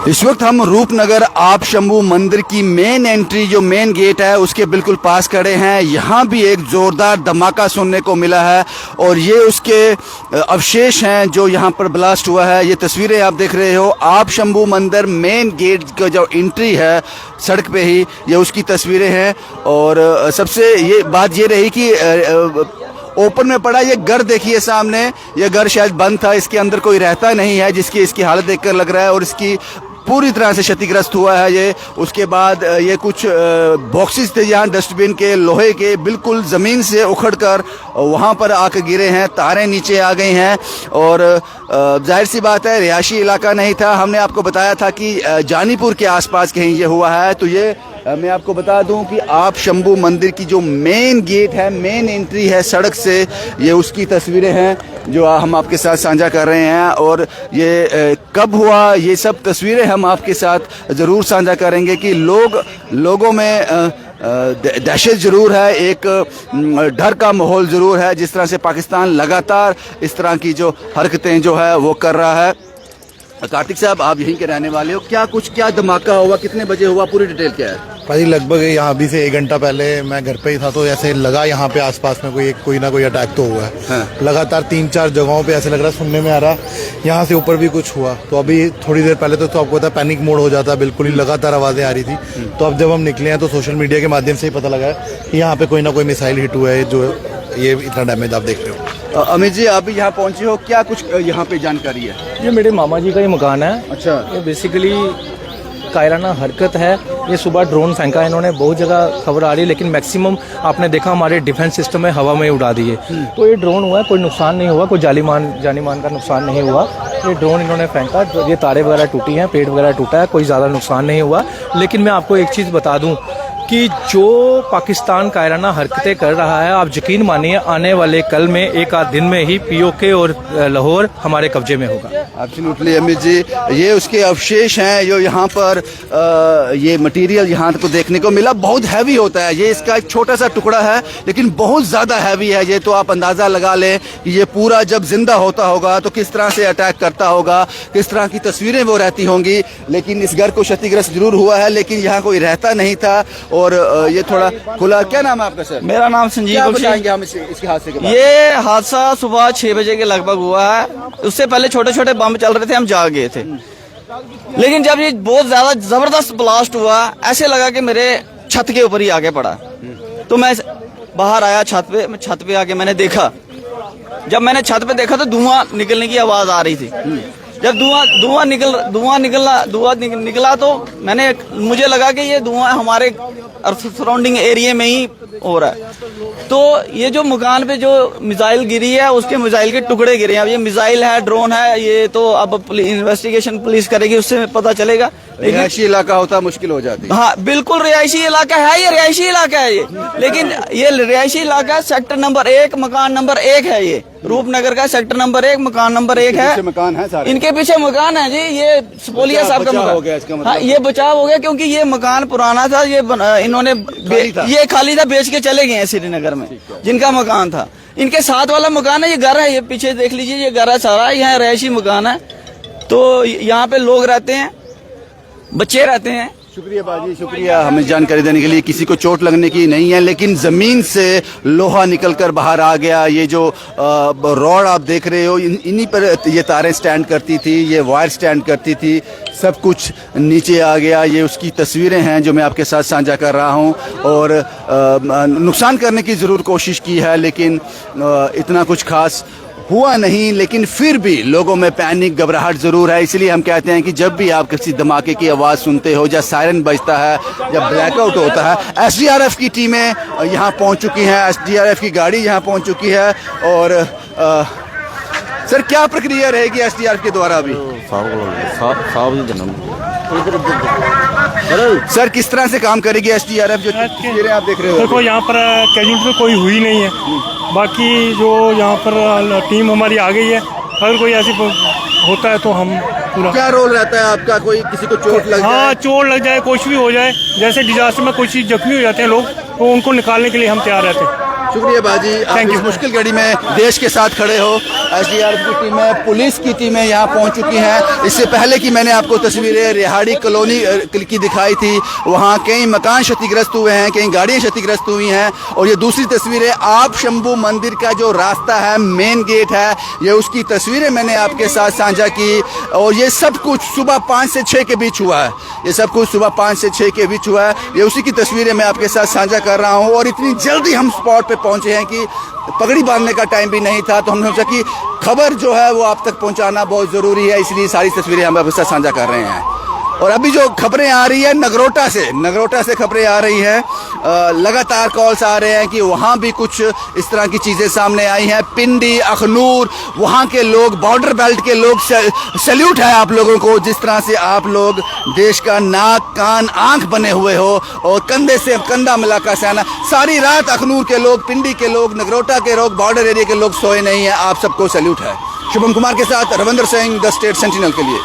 इस वक्त हम रूपनगर आप शंभू मंदिर की मेन एंट्री जो मेन गेट है उसके बिल्कुल पास खड़े हैं। यहाँ भी एक ज़ोरदार धमाका सुनने को मिला है और ये उसके अवशेष हैं जो यहाँ पर ब्लास्ट हुआ है। ये तस्वीरें आप देख रहे हो आप शंभू मंदिर मेन गेट का जो एंट्री है सड़क पे ही, ये उसकी तस्वीरें हैं। और सबसे ये बात ये रही कि ओपन में पड़ा ये घर देखिए सामने, ये घर शायद बंद था, इसके अंदर कोई रहता नहीं है, जिसकी इसकी हालत देखकर लग रहा है और इसकी पूरी तरह से क्षतिग्रस्त हुआ है ये। उसके बाद ये कुछ बॉक्सेस थे यहाँ डस्टबिन के लोहे के, बिल्कुल ज़मीन से उखड़कर वहाँ पर आकर गिरे हैं, तारें नीचे आ गई हैं। और जाहिर सी बात है रिहायशी इलाका नहीं था। हमने आपको बताया था कि जानीपुर के आसपास कहीं ये हुआ है। तो ये मैं आपको बता दूं कि आप शंभू मंदिर की जो मेन गेट है, मेन एंट्री है सड़क से, ये उसकी तस्वीरें हैं जो हम आपके साथ साझा कर रहे हैं। और ये कब हुआ ये सब तस्वीरें हम आपके साथ ज़रूर साझा करेंगे कि लोगों में दहशत ज़रूर है, एक डर का माहौल ज़रूर है। जिस तरह से पाकिस्तान लगातार इस तरह की जो हरकतें जो है वो कर रहा है। कार्तिक साहब आप यहीं के रहने वाले हो, क्या धमाका हुआ, कितने बजे हुआ, पूरी डिटेल क्या है? भाई लगभग यहाँ अभी से 1 घंटा पहले मैं घर पे ही था तो ऐसे लगा यहाँ पे आसपास में कोई ना कोई अटैक तो हुआ है। हाँ। लगातार 3-4 जगहों पे ऐसे लग रहा है, सुनने में आ रहा यहाँ से ऊपर भी कुछ हुआ। तो अभी थोड़ी देर पहले तो आपको पता है पैनिक मोड हो जाता है, बिल्कुल ही लगातार आवाज़ें आ रही थी। तो अब जब हम निकले हैं तो सोशल मीडिया के माध्यम से ही पता लगा है कि यहाँ पे कोई ना कोई मिसाइल हिट हुआ है जो ये इतना डैमेज आप देख रहे हो। अमित जी आप भी यहाँ पहुँचे हो, क्या कुछ यहाँ पे जानकारी है? ये मेरे मामा जी का ही मकान है। अच्छा। ये बेसिकली कायराना हरकत है। ये सुबह ड्रोन फेंका है इन्होंने, बहुत जगह खबर आ रही है, लेकिन मैक्सिमम आपने देखा हमारे डिफेंस सिस्टम में हवा में उड़ा दिए। तो ये ड्रोन हुआ, कोई नुकसान नहीं हुआ, कोई जानी मान का नुकसान नहीं हुआ। ये ड्रोन इन्होंने फेंका, ये तारे वगैरह टूटी हैं, पेड़ वगैरह टूटा है, कोई ज़्यादा नुकसान नहीं हुआ। लेकिन मैं आपको एक चीज़ बता दूँ कि जो पाकिस्तान कायराना हरकतें कर रहा है, आप यकीन मानिए आने वाले कल में 1 आध दिन में ही पीओके और लाहौर हमारे कब्जे में होगा। एब्सोल्युटली अमित जी, ये उसके अवशेष हैं जो यहाँ पर ये मटेरियल यहाँ को देखने को मिला। बहुत हैवी होता है ये, इसका एक छोटा सा टुकड़ा है लेकिन बहुत ज़्यादा हैवी है ये। तो आप अंदाज़ा लगा लें कि ये पूरा जब जिंदा होता होगा तो किस तरह से अटैक करता होगा, किस तरह की तस्वीरें वो रहती होंगी। लेकिन इस घर को क्षतिग्रस्त जरूर हुआ है, लेकिन यहाँ कोई रहता नहीं था। और ये थोड़ा खुला। क्या नाम है आपका सर? मेरा नाम संजीव बताएंगे हम इसके हादसे के बारे में? ये हादसा सुबह 6 बजे के लगभग हुआ है। उससे पहले छोटे छोटे बम चल रहे थे, हम जाग गए थे। लेकिन जब ये बहुत ज्यादा जबरदस्त ब्लास्ट हुआ, ऐसे लगा कि मेरे छत के ऊपर ही आके पड़ा। तो मैं बाहर आया छत पे आके मैंने देखा। जब मैंने छत पे देखा तो धुआं निकलने की आवाज आ रही थी। जब धुआं निकला तो मुझे लगा कि ये धुआं हमारे सराउंडिंग एरिया में ही हो रहा है। तो ये जो मकान पे जो मिसाइल गिरी है उसके मिसाइल के टुकड़े गिरे हैं। अब ये मिसाइल है, ड्रोन है, ये तो अब इन्वेस्टिगेशन पुलिस करेगी, उससे पता चलेगा। रिहायशी इलाका होता मुश्किल हो जाती है। हाँ बिल्कुल रिहायशी इलाका है, ये रिहायशी इलाका है ये। लेकिन ये रिहायशी इलाका सेक्टर नंबर 1 मकान नंबर 1 है। ये रूपनगर का सेक्टर नंबर 1 मकान नंबर 1 है। मकान है सारे, इनके पीछे मकान है जी। ये सपोलिया साहब का मकान हो गया इसका मतलब? हाँ, ये बचाव हो गया क्योंकि ये मकान पुराना था। ये इन्होंने ये खाली था, बेच के चले गए हैं श्रीनगर में जिनका मकान था। इनके साथ वाला मकान है, ये घर है, ये पीछे देख लीजिए, ये घर है सारा, यहाँ रिहायशी मकान है। तो यहाँ पे लोग रहते हैं, बच्चे रहते हैं। शुक्रिया बाजी, शुक्रिया हमें जानकारी देने के लिए। किसी को चोट लगने की नहीं है, लेकिन जमीन से लोहा निकलकर बाहर आ गया। ये जो रॉड आप देख रहे हो, इन्हीं पर ये तारें स्टैंड करती थी, ये वायर स्टैंड करती थी, सब कुछ नीचे आ गया। ये उसकी तस्वीरें हैं जो मैं आपके साथ साझा कर रहा हूँ। और नुकसान करने की ज़रूर कोशिश की है, लेकिन इतना कुछ खास हुआ नहीं। लेकिन फिर भी लोगों में पैनिक, घबराहट जरूर है। इसलिए हम कहते हैं कि जब भी आप किसी धमाके की आवाज़ सुनते हो, जब सायरन बजता है, जब ब्लैकआउट होता है, एसडीआरएफ की टीमें यहाँ पहुँच चुकी हैं, एसडीआरएफ की गाड़ी यहाँ पहुँच चुकी है। और सर क्या प्रक्रिया रहेगी एसडीआरएफ के द्वारा अभी? सर किस तरह से काम करेगी एसडीआरएफ? जो तस्वीरें आप देख रहे हो, देखो यहाँ पर कैजुअलिटी तो कोई हुई नहीं है। बाकी जो यहाँ पर टीम हमारी आ गई है, अगर कोई ऐसी होता है तो हम पूरा। क्या रोल रहता है आपका? कोई किसी को चोट लग जाए? हाँ, चोट लग जाए, कुछ भी हो जाए, जैसे डिजास्टर में कोई चीज़ जख्मी हो जाते हैं लोग, तो उनको निकालने के लिए हम तैयार रहते हैं। शुक्रिया बाजी, आप Thank इस you. मुश्किल घड़ी में देश के साथ खड़े हो। एसडीआरएफ की टीमें, पुलिस की टीमें यहाँ पहुँच चुकी हैं। इससे पहले की मैंने आपको तस्वीरें रिहाड़ी कॉलोनी की दिखाई थी, वहाँ कई मकान क्षतिग्रस्त हुए हैं, कई गाड़ियाँ क्षतिग्रस्त हुई हैं। और ये दूसरी तस्वीरें आप शंभू मंदिर का जो रास्ता है, मेन गेट है, ये उसकी तस्वीरें मैंने आपके साथ साझा की। और ये सब कुछ सुबह 5 से 6 के बीच हुआ है, ये सब कुछ सुबह 5 से 6 के बीच हुआ है। ये उसी की तस्वीरें मैं आपके साथ साझा कर रहा हूँ। और इतनी जल्दी हम स्पॉट पे पहुंचे हैं कि पगड़ी बांधने का टाइम भी नहीं था, तो हमने सोचा कि खबर जो है वो आप तक पहुंचाना बहुत ज़रूरी है, इसलिए सारी तस्वीरें हम आपके साथ साझा कर रहे हैं। और अभी जो खबरें आ रही है नगरोटा से खबरें आ रही हैं, लगातार कॉल्स आ रहे हैं कि वहाँ भी कुछ इस तरह की चीज़ें सामने आई हैं। पिंडी, अखनूर, वहाँ के लोग, बॉर्डर बेल्ट के लोग, सैल्यूट है आप लोगों को, जिस तरह से आप लोग देश का नाक, कान, आंख बने हुए हो और कंधे से कंधा मिलाकर सहना। सारी रात अखनूर के लोग, पिंडी के लोग, नगरोटा के लोग, बॉर्डर एरिया के लोग सोए नहीं हैं। आप सबको सैल्यूट है। शुभम कुमार के साथ Ravindra Singh, the state sentinel के लिए।